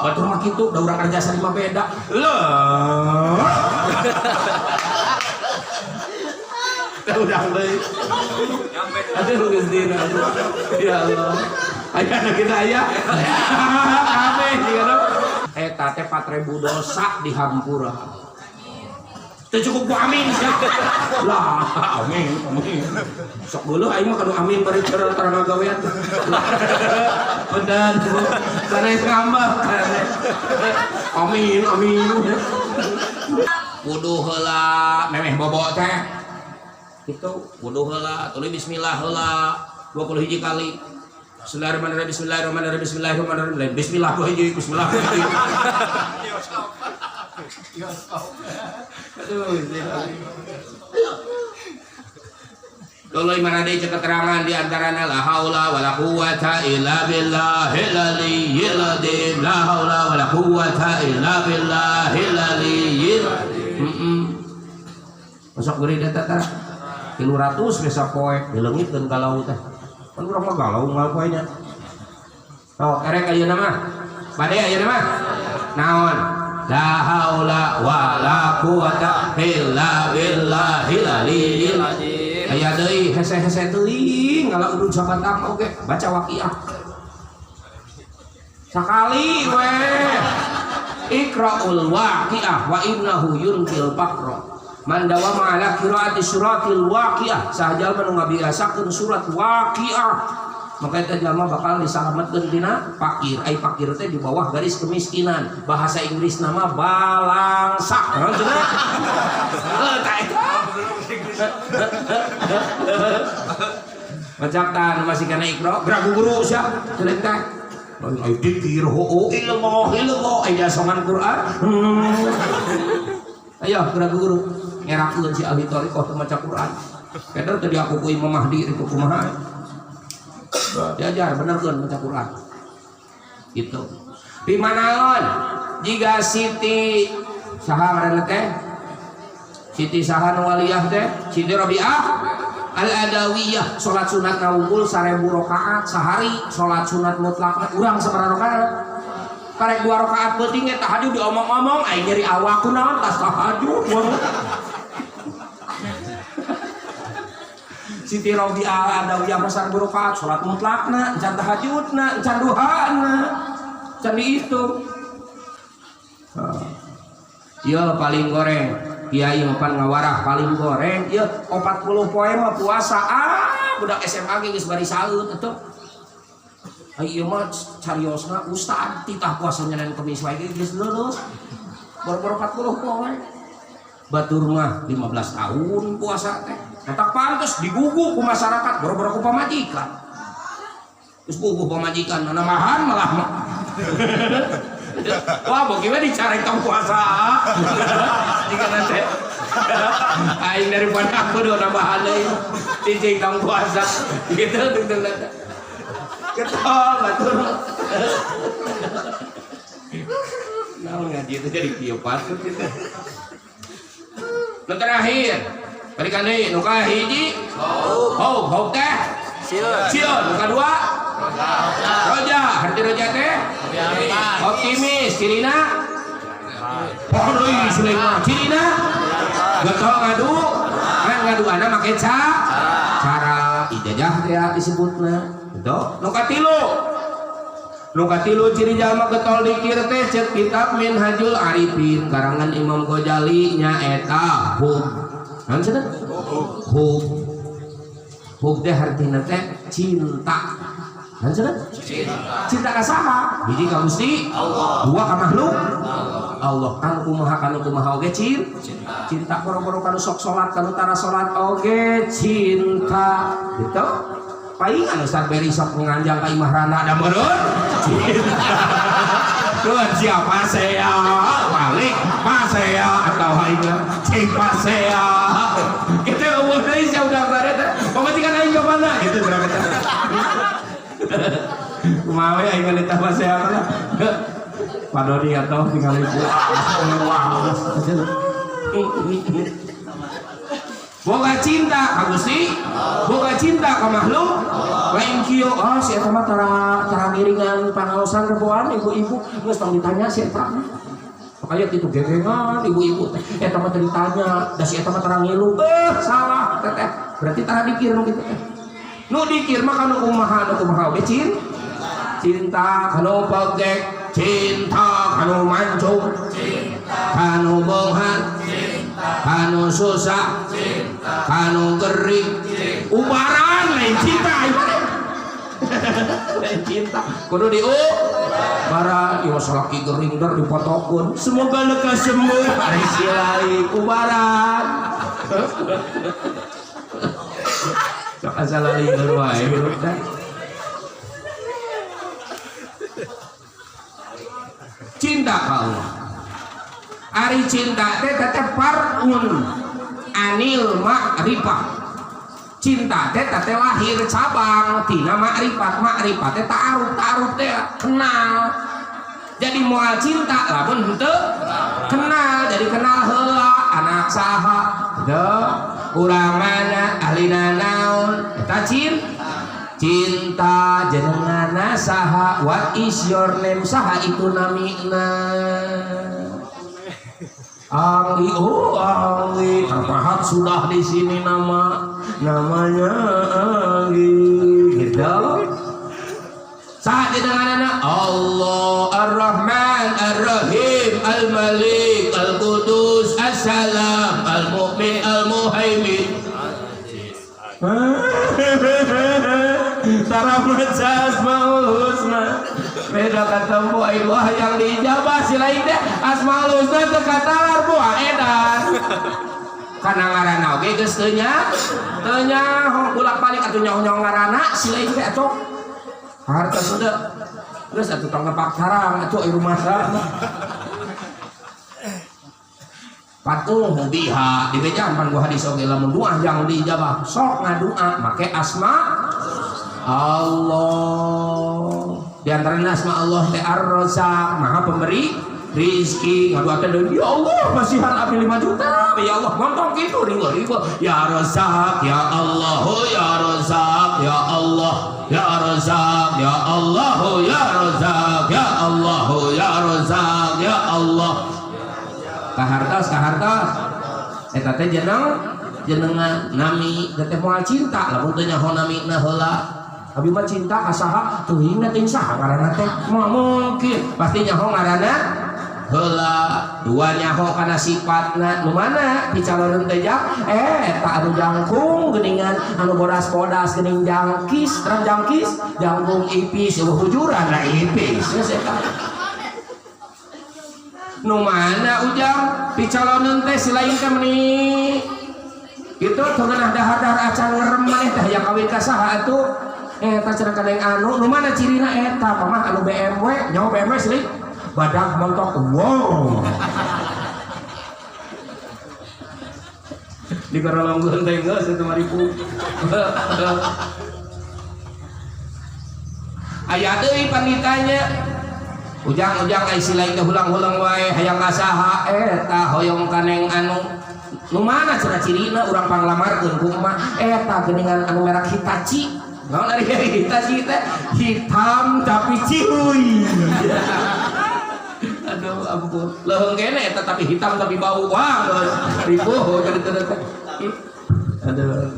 A: batur mah kitu da urang ada jasari mah beda la udah mulai aduh geus ya Allah aya kita aya kabeh digana eta teh 4.000 dosa dihampura teu cukup ku amin lah amin sok geuleuh aing mah kanu amin bari cara ngagawean bedan sanes ngambah amin kudu heula memeh bobo teh itu wudu heula tulis bismillah heula 21 kali bismillahirrahmanirrahim bismillah ku hiji bismillah ku hiji Kalau mana ada keterangan di antaranya la haula wala quwata illa billahil aliyyil azim la haula wala quwata illa billahil aliyyil masuk beri data 300 bisa poe dileungitkeun ka laut teh. Kan urang mah galau moal poenya. Oh, erek ayeuna mah. Bade ayeuna mah. Naon? La haula wala quwata illa billahil aliyyil azim. Aya deui hese-hese teuing ngala udun sabatang oge baca waqiah. Sakali we. Iqra'ul waqiah wa innahu yunqil faqra. Mandawa ma'ala qiraati suratil waqiah sahajal manu ngabiasakeun surat waqiah maka eta jalma bakal disalametkeun tina fakir ai fakir teh di bawah garis kemiskinan bahasa Inggris nama balangsak naon cenah eta macaktan masih kana ikra gerak guru sia cenah teh ai dikir ho illallah aya songan Quran ayo gerak guru ngerakeun si ahli thariqah maca Quran. Keder teh diakui Imam Mahdi itu kumaha. Diajar benerkeun maca Quran. Gitu. Di manaon? Jiga Siti saha ngaranna teh? Siti saha nu waliyah teh? Siti Rabi'ah Al-Adawiyah salat sunat unggul 1000 rakaat sehari, salat sunat mutlak urang sabaraha rakaat? Karek 2 rakaat penting eta tahajud diomong-omong aing nyeri awak kunaon tas tahajud. Siti Rabi'ah Adawiyah pasar rakaat salat mutlakna, encan tahajudna, encan duhana. Can itu. Ieu paling goreng. Kiai mapan ngawarah paling goreng. Ieu 40 poe mah puasa. Budak SMA ge geus bari saeut atuh. Ieu mah cariosna ustad titah puasa Senin Kamis wae geus leuleus. Boro-boro 40 poe. Batur mah 15 tahun puasa teh. Eta pantes diguguk ku masyarakat boro-boro ku pamajikan. Terus guguk pamajikan namahan malah mah. Wah, bagaimana dicarek tong puasa? Jika nanti aing daripada aku do nambahan deui cicing tong puasa. Gitu teuing nanti. Ketol batur. Naon ngaji itu jadi kieu patut gitu. Nu terakhir, balikan deui nu kahiji. Hau teh. Siun. Nu kadua. Roja, arti roja teh optimis, cirina Polri Sulaiman, cirina getol ngadu, kan ngadu anak make cara ijazah teh disebutna. Gitu. Nu katilu ciri jalma getol dikir teh cek kitab Minhajul Arifin karangan Imam Ghazali nya eta hub. Naon cenah? Hub teh artina teh cinta. kan cenah cinta ka saha hiji ka Gusti Allah dua ka makhluk Allah kan kumaha oge cinta boro-boro kanu sok salat kanu tara salat oge cinta gitu palingan Ustaz Beri sok nganjang ka imah rana da meureun cinta siapa saya balik pasea atau haina cing pasea kita umur deui sia udah bareta pamajikan aing ka mana gitu berapa kumaha we aing ngalita pasea kana padoni atuh tinggal ibu boga cinta ka Gusti boga cinta ka makhluk lain kieu si eta mah tara ngiringan pangaosan reboan ibu-ibu geus tong ditanya si eta makanya itu gegengan ibu-ibu teh eta mah ditanya da si eta mah tara ngilu salah teh berarti tara dikir nu kitu teh nu dikir mah kanu kumaha we cinta kanu pegek cinta kanu mancung cinta kanu beunghan kanu susah kanu gering ubaran lain cinta lain cinta kudu bara ieu salaki gering der dipotokeun semoga lekas sembuh ari silai ubaran sok asal lieur wae hirup teh cinta ka Allah ari cinta teh tetep farun anil ma'rifah cinta teh tetep lahir cabang tina ma'rifat teh ta'aruf teh kenal jadi moal cinta lamun henteu kenal jadi kenal heula anak saha teu urang mana ahlina naon eta cinta jenenganna saha what is your name saha itu namina Anggi, Anggi, terpahat sudah di sini namanya Anggi, gitu. Saat dengan Allah Ar-Rahman Ar-Rahim Al-Malik Al-Qudus As-Salam Al-Mu'min Al-Muhaimin. Tara maca Asmaul Husna beda ketemu Allah yang dijabah si lain teh Asmaul Husna teu katalar buah edan kana ngaranna oge geus teu nya bolak-balik atuh nyaho-nyaho ngaranna si lain teh atuh harta sudah geus atuh tong ngepak sarang atuh rumah sarang patuh biha di bejan pan gua hadis oge lamun doa yang dijabah sok ngadua make asma Allah di antara asma Allah teh Ar-Razzaq maha pemberi rizki ngaduakeun ya Allah pasihan abi 5 juta ya Allah montong kitu ribu ya Razzaq ya Allah ya Razzaq ya Allah ya Razzaq ya Allah ya Razzaq ya Allah ya Razzaq ya Allah kahartos eta teh jenengan nami teh moal cinta lamun teu nyaho namina heula abi mah cinta ka saha teuing na teuing saha ngaranna teh moal mungkin pasti nyaho ngaranna heula dua nyaho kana sifatna nu mana dicaloreun teh jak tak anu jangkung geuningan anu bodas-bodas geuning jangkis terang jangkis jangkung ipis hujuran na ipis geus eta nu mana ujang dicaloneun teh si lain teh meuni kitu teu ngeunah dahar-dahar acan ngerem maneh teh yang kawin ka saha atuh eta cenah kadang anu nu mana cirina eta pamah anu BMW nyaho BMW si badak montok wow di karolongkeun teh geus itu 5000 aya deui panditanya ujang-ujang ai silain teh hulang-hulang wae hayang kasaha eta hoyong kaneng anu nu mana cenah cirina urang panglamarkeun ku mah eta geuningan anu merek Hitachi naon ari Hitachi teh hitam tapi cihuy aduh ampun leuheung kene eta tapi hitam tapi bau wah ribuh jadi teh aduh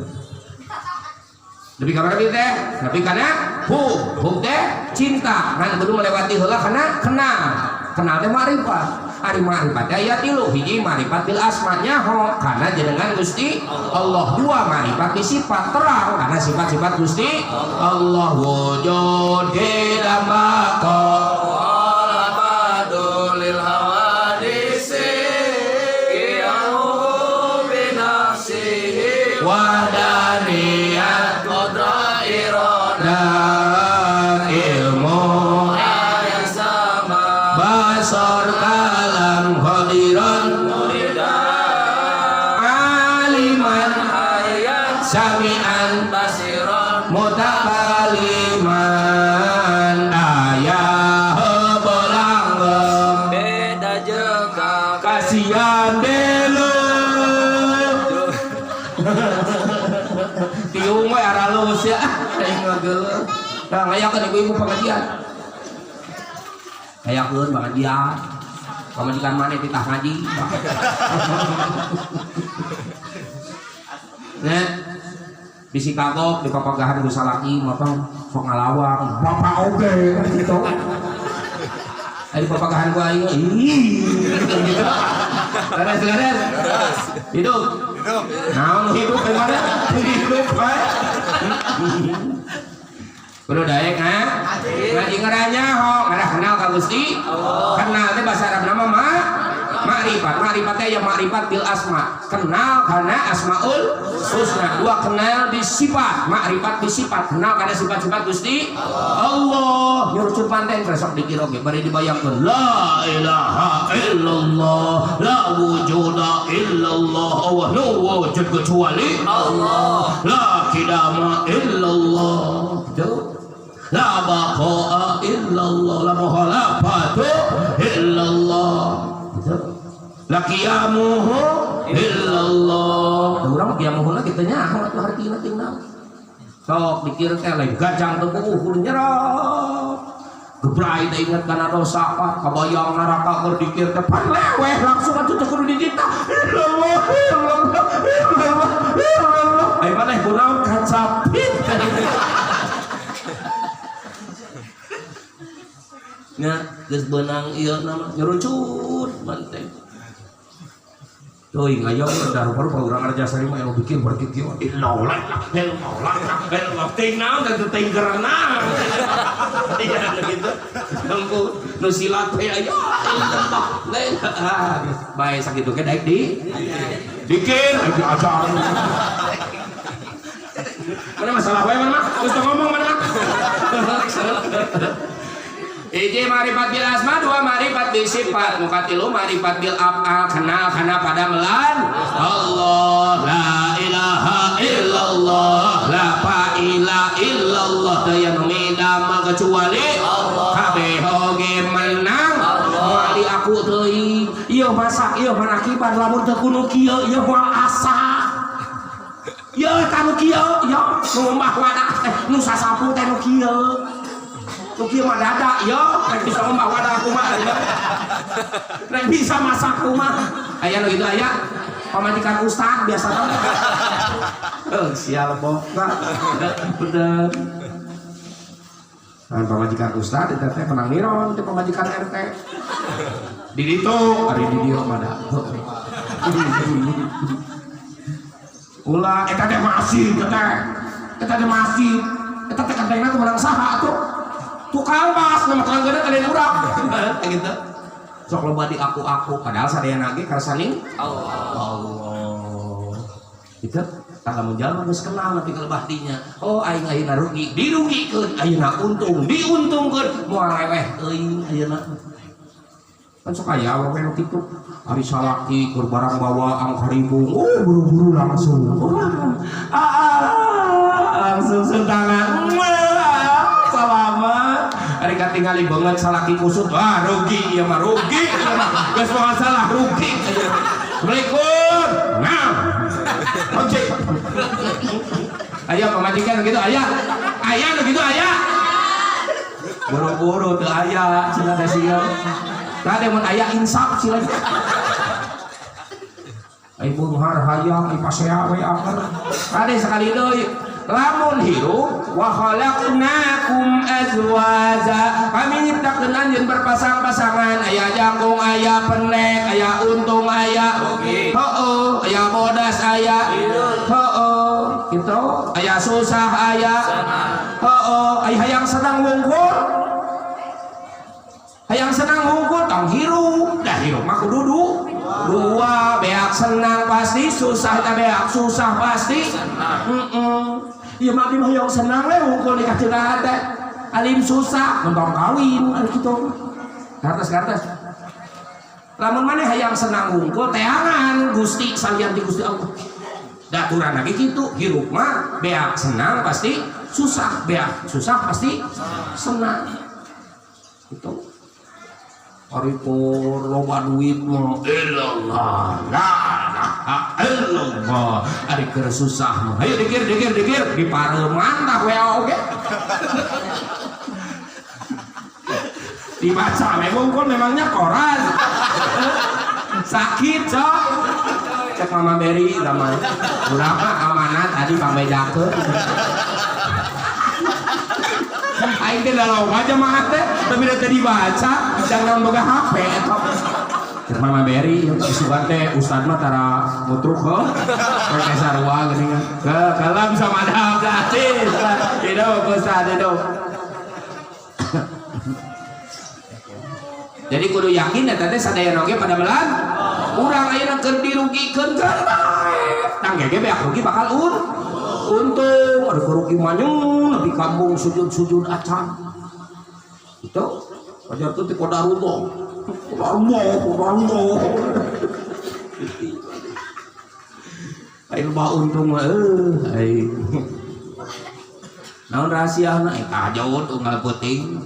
A: lebih kamar teh tapi karena hub teh cinta kan kudu melewati heula kana kenal teh ma'rifat ari ma'rifat aya tilu hiji ma'rifat bil asma nyaho karena jenengan Gusti Allah dua ma'rifat di sifat terang karena sifat-sifat Gusti Allah wujud hidamako wala badulil hawadisi qiyamu binafsihi wadaniyat qadra irada ilmu basar kalam hadiran aliman sami'an basiran mutakaliman ayah belanggeng beda juga kasihan delu tiung we aralus ya aing ngageuleun da ngayakeun ibu-ibu pengajian kayakeun pengajian pamajikan mana titah ngaji nah bisi kagok di papagahan dosa laki maka sok ngalawang bapak oge gitu di papagahan gua aing gitu gares hidup naon hidup gimana hidup bae kudu daek ngaji ngaranya ho ngarah kenal ka Gusti kenal teh bahasa Arab nama ma'rifat teh ya ma'rifat bil asma kenal karena asmaul husna dua kenal di sifat ma'rifat di sifat kenal karena sifat-sifat Gusti Allah nyuruh panten resok dikira ge bari dibayangkeun la ilaha illallah la wujuda illallah wa la wujud kecuali Allah la qidama illallah la baqa'a illallah la muhalafatu illallah la qiyamuhu illallah urang qiyamuhuna kitu nya atuh hartina tinggal sok dikir teh lain gajang teu kudu nyerot gebrai teh inget kana dosa apa kabayang neraka keur dikir teh panleweh langsung atuh teh kudu dijita illallah ai maneh kunaon kacapit nya geus beunang ieu nama nyerucut manteng Doi ngayong da rupa urang arja sari mah anu bikin berkit kieu illallah ting naon teh ting gerana iya gitu nunggu nu silat we aya illallah bae sakitu ge daek di dikir diajar mana masalah we mana geus ngomong mana Iji ma'rifat bil asma, dua ma'rifat bil sifat, mukatilu ma'rifat bil af'al, kenal karena pada melan Allah la ilaha illallah la fa'ila illallah daya numidama kecuali kabeh oge menang wali aku teuing ieu masak ieu manakiban lamun teu kudu kieu ieu moal asa ieu kanu kieu ieu nu mbah wadah nu sasapu teh nu kieu Tuki mah dada, yo, nek bisa ngomong wadah aku mah, nek bisa masak rumah, ayah lo gitu ayah, pemajikan ustad biasa kan, sial boga, bener, nah pemajikan ustad itu teh penang niron, itu pemajikan RT, di itu, hari di dia mana, ulah, eta teh masih, eta teh masih, eta teh kadang-kadang tuh menang saha tuh. Tukang pas nama telanggana kalian urang gitu sok loba di aku padahal sadaya nage karena saling Allah itu tak kamu jalan harus kenal nanti kelebah dinya oh aing rugi dirugikeun ayeuna untung diuntungkeun moal leweh teuing ayeuna kan sok aya we nu kitu ari salaki keur barang bawa angkaribung buru-buru langsung langsung sentangan selamat hari katingali banget salaki kusut wah rugi iya mah rugi geus masalah rugi Assalamualaikum nah ojek aya pamajikan gitu aya gitu aya buru-buru teu aya cenah da sieu tade mun aya insaf sila ai bunghar hayang ai pasea we aker tade sakali deui lamun hirup wa khalaqnakum azwaja kami nyiptakeun anjeun berpasang-pasangan aya jangkung aya pendek aya untung aya heueuh aya bodas aya heueuh kitu aya susah aya heueuh aya hayang senang wungkul hayang senang wungkul tong hirup dah hirup mah kudu dua beak senang pasti susah teh beak susah pasti ieu mah mah hayang senang we wungkul nikah ceunah teh alim susah mentong kawin ari kitu kartos lamun maneh hayang senang wungkul teangan Gusti salian ti Gusti Allah daturan lagi gitu hirup mah beak senang pasti susah beak susah pasti senang itu Aripur loba duit mah illallah la ilaha illallah ari keur susah mah ayo dikir di pareuman tah we oge dibaca memang memangnya koran sakit cok cek Mama Beri namanya urang mah amanat tadi pambedakeun aing teh lalau aja mah teh tapi teh dibaca jangan boga HP eta cek Mama Beri isukan teh ustad mah tara mutruk heuh pakai sarua geuningan ke kalam sama dahab gratis hidup ustad hidup jadi kudu yakin eta teh sadaya oge pada melan urang ayeuna keur dirugikeun keur bae tang ge beak rugi bakal untung ada rugi manyung lebih kampung sujud acan itu ajar tuh kodarullah ayo bah untung ai naon rahasiana kajot unggal peuting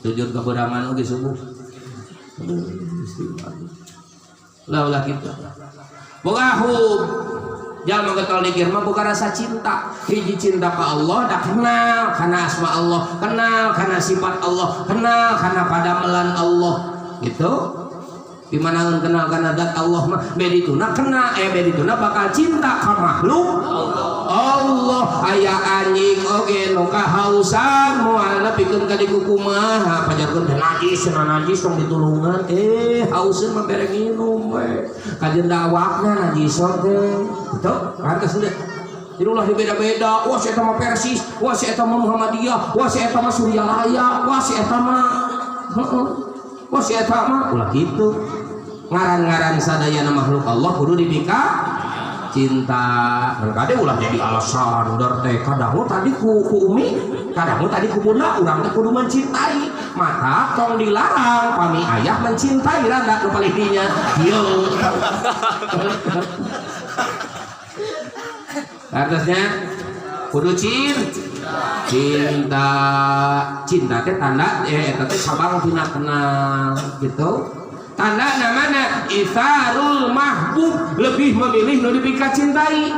A: sujud kaberangan oge subuh lah ulah kita boga hub jalma getol dikir mah boga rasa cinta hiji cinta ka Allah dah kenal kana asma Allah kenal kana sifat Allah kenal kana padamelan Allah gitu dimana kenal kana zat Allah mah bedituna kena bedituna bakal cinta ka makhluk Allah aya anjing oge nu kahausan moal nepikeun ka diku kumaha pajarkeun teh najis tong ditulungan hauseun mah bere minum we kajeun dawakna najis teh betul pantes teh jadi ulah dibeda-beda wah si eta mah Persis wah si eta mah Muhammadiyah wah si eta mah Suryalaya wah si eta mah wah si eta mah ulah kitu ngaran-ngaran sadayana makhluk Allah kudu dipika cinta kade ulah jadi alasan teh kadang tadi ku umi kadang tadi ku bunda urang teh kudu mencintai mata tong dilarang pami ayah mencintai rada nu paling dinya ieu artinya kudu cinta teh tanda eta teh sabang tina kenal gitu tanda namanya isarul mahbub lebih memilih nu dipika cintai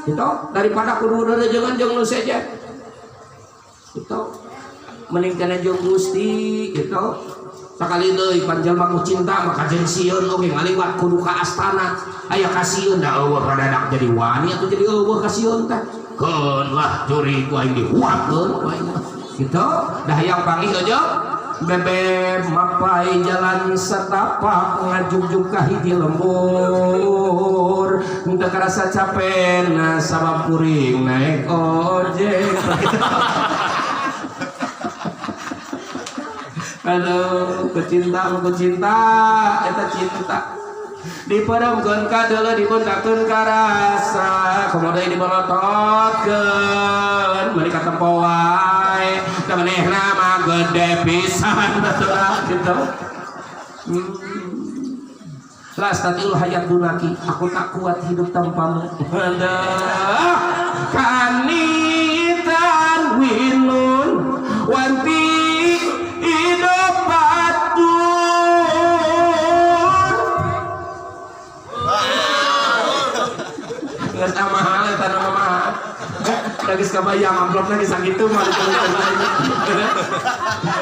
A: gitu daripada kudu jangan nu saja gitu mending kana jeung Gusti gitu sakali deui panjalma ku cinta maka jeung sieun oge ngaliwat kudu ka astana aya ka sieun da eueuh radadak jadi wani atuh jadi eueuh ka sieun teh keun lah juri ku aing dihuapkeun ku aing gitu dah hayang panggih aja bebek mapai jalan setapak ngajuk-juk ka hiji lembur teu karasa capek na sabab kuring naik ojek aduh kecinta eta cinta diperemkeun ka deuleu dipundakeun ka rasa komodo dibolototkeun meuli ka tempo wae da manehna mah gede pisan baturah kitu Lastatiul hayat dunaki aku tak kuat hidup tanpamu aduh kanitan winun wanti hidup nggak sama hal eta nama mah lagi kabayang amplop lagi sakitu mah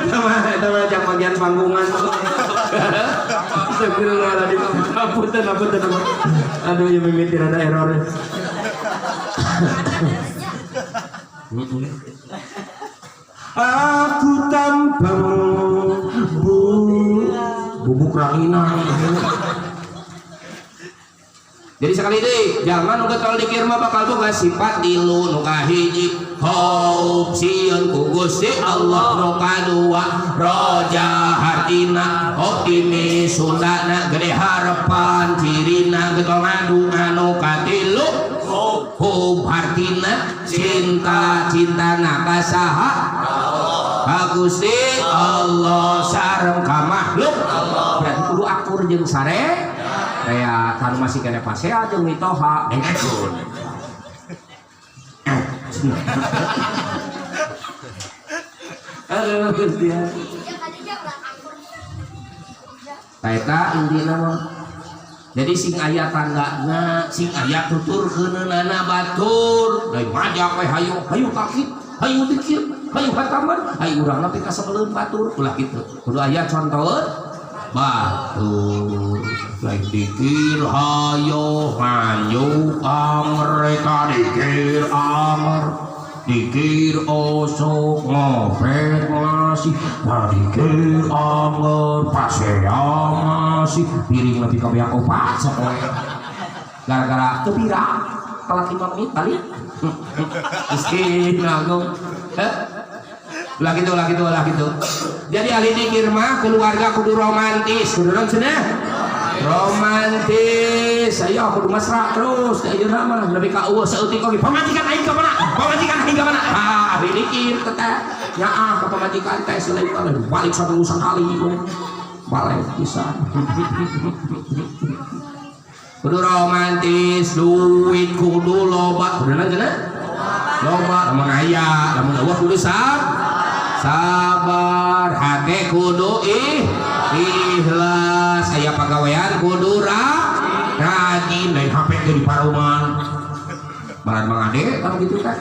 A: eta mah jang bagian panggungan astagfirullahaladzim apunten aduh ya mimiti rada error Aku tampang bubuk ranginang. Jadi sekali deui jangan uga tol dikir mah bakal boga sifat tilu nu kahiji haub sieun ku Gusti Allah, nu kadua roja hartina optimis sundana gede harapan cirina getol ngadu anu katilu hub hartina cinta cintana ka saha ka Gusti Allah sareng ka makhluk. Berarti kudu akur jeung sare kayak kan masih kena pasea jeung mitoha engekun. Aduh Gusti. Taeta intina mah. Jadi sing aya tanggana, sing aya tuturkeunana batur, deui majak we hayu takit, hayu dikir, hayu hataman, hayu urang nepi ka sabeuleun batur, ulah kitu. Kudu aya contoheun batur. Lain dikir hayo hayu mereka dikir amer dikir osok ngopet masih dikir amer pasea masih piring lebih kabeak opat sekolah gara-gara kebira kalau 5 menit kali miskin ngagung lah gitu. Jadi ahli dikir mah keluarga kudu romantis, kudu romantis. Ayo kudu mesra terus. Ayeuna mah lebih ka eueuh saeutik oge. Pamajikan aing ka mana? Ahli dikir teh nyaah ka pamajikan teh selain teh balik satu kali. Balik pisan. Kudu romantis, duit kudu loba. Kudu cenah? Loba lamun aya, lamun eueuh kudu sabar, hate kudu ikhlas, aya pagawean kudu rajin, lain HP jadi paruman. Baran Mang Ade kalau gitu kan.